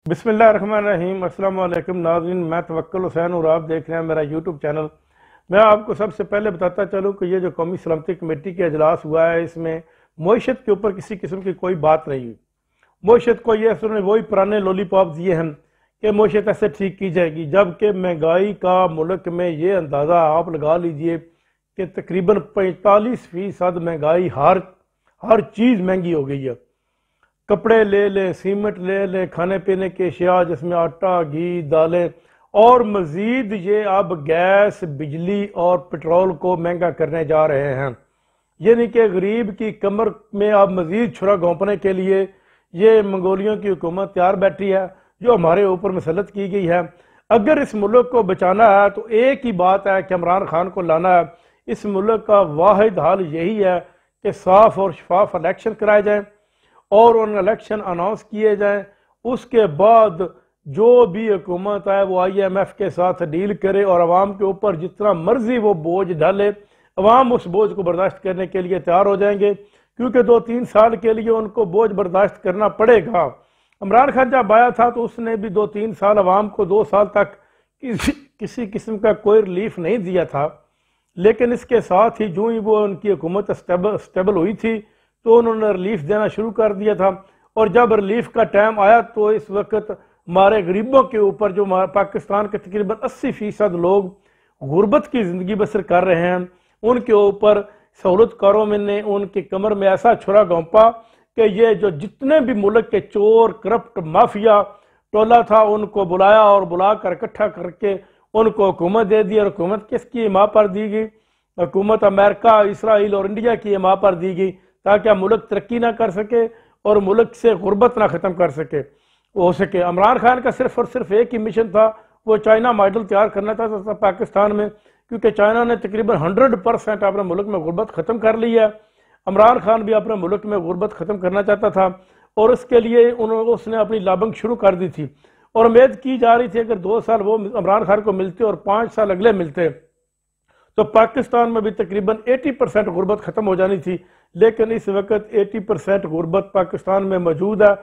بسم اللہ الرحمن الرحیم۔ السلام علیکم ناظرین، میں توکل حسین اور آپ دیکھ رہے ہیں میرا یوٹیوب چینل۔ میں آپ کو سب سے پہلے بتاتا چلوں کہ یہ جو قومی سلامتی کمیٹی کے اجلاس ہوا ہے، اس میں معیشت کے اوپر کسی قسم کی کوئی بات نہیں ہوئی۔ معیشت کو یہ انہوں نے وہی پرانے لولی پاپ دیے ہیں کہ معیشت ایسے ٹھیک کی جائے گی، جبکہ مہنگائی کا ملک میں یہ اندازہ آپ لگا لیجئے کہ تقریباً 45% مہنگائی، ہر چیز مہنگی ہو گئی ہے۔ کپڑے لے لیں، سیمنٹ لے لیں، کھانے پینے کے اشیاء جس میں آٹا، گھی، دالیں، اور مزید یہ اب گیس، بجلی اور پٹرول کو مہنگا کرنے جا رہے ہیں۔ یعنی کہ غریب کی کمر میں اب مزید چھرا گھونپنے کے لیے یہ منگولیوں کی حکومت تیار بیٹھی ہے، جو ہمارے اوپر مسلط کی گئی ہے۔ اگر اس ملک کو بچانا ہے تو ایک ہی بات ہے کہ عمران خان کو لانا ہے۔ اس ملک کا واحد حل یہی ہے کہ صاف اور شفاف الیکشن کرائے جائیں اور ان الیکشن اناؤنس کیے جائیں۔ اس کے بعد جو بھی حکومت ہے وہ IMF کے ساتھ ڈیل کرے اور عوام کے اوپر جتنا مرضی وہ بوجھ ڈالے، عوام اس بوجھ کو برداشت کرنے کے لیے تیار ہو جائیں گے، کیونکہ 2-3 سال کے لیے ان کو بوجھ برداشت کرنا پڑے گا۔ عمران خان جب آیا تھا تو اس نے بھی 2-3 سال عوام کو 2 سال تک کسی قسم کا کوئی ریلیف نہیں دیا تھا، لیکن اس کے ساتھ ہی جو ہی وہ ان کی حکومت اسٹیبل ہوئی تھی تو انہوں نے ریلیف دینا شروع کر دیا تھا۔ اور جب ریلیف کا ٹائم آیا تو اس وقت ہمارے غریبوں کے اوپر، جو پاکستان کے تقریباً 80% لوگ غربت کی زندگی بسر کر رہے ہیں، ان کے اوپر سہولت کاروں میں نے ان کی کمر میں ایسا چھرا گھونپا کہ یہ جو جتنے بھی ملک کے چور، کرپٹ، مافیا ٹولہ تھا، ان کو بلایا اور بلا کر اکٹھا کر کے ان کو حکومت دے دی۔ اور حکومت کس کی حمایت پر دی گئی؟ حکومت امریکہ، اسرائیل اور انڈیا کی حمایت پر دی گئی، تاکہ ملک ترقی نہ کر سکے اور ملک سے غربت نہ ختم کر سکے ہو سکے۔ عمران خان کا صرف اور صرف ایک ہی مشن تھا، وہ چائنا ماڈل تیار کرنا تھا پاکستان میں، کیونکہ چائنا نے تقریباً 100% اپنے ملک میں غربت ختم کر لی ہے۔ عمران خان بھی اپنے ملک میں غربت ختم کرنا چاہتا تھا اور اس کے لیے اس نے اپنی لابنگ شروع کر دی تھی، اور امید کی جا رہی تھی اگر 2 سال وہ عمران خان کو ملتے اور 5 سال اگلے ملتے تو پاکستان میں بھی تقریباً 80% غربت ختم ہو جانی تھی۔ لیکن اس وقت 80% غربت پاکستان میں موجود ہے۔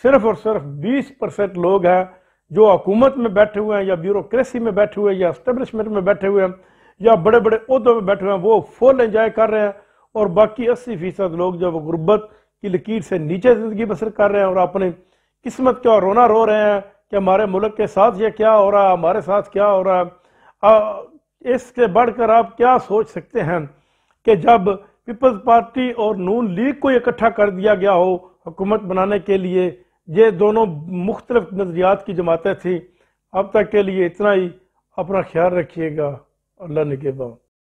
صرف اور صرف 20% لوگ ہیں جو حکومت میں بیٹھے ہوئے ہیں، یا بیوروکریسی میں بیٹھے ہوئے ہیں، یا اسٹیبلشمنٹ میں بیٹھے ہوئے ہیں، یا بڑے بڑے عہدوں میں بیٹھے ہوئے ہیں، وہ فل انجوائے کر رہے ہیں، اور باقی 80% لوگ جو غربت کی لکیر سے نیچے زندگی بسر کر رہے ہیں اور اپنی قسمت کا رونا رو رہے ہیں کہ ہمارے ملک کے ساتھ یہ کیا ہو رہا ہے، ہمارے ساتھ کیا ہو رہا ہے۔ اس سے بڑھ کر آپ کیا سوچ سکتے ہیں کہ جب پیپلز پارٹی اور نون لیگ کو اکٹھا کر دیا گیا ہو حکومت بنانے کے لیے؟ یہ دونوں مختلف نظریات کی جماعتیں تھیں۔ اب تک کے لیے اتنا ہی، اپنا خیال رکھیے گا، اللہ نگہباں۔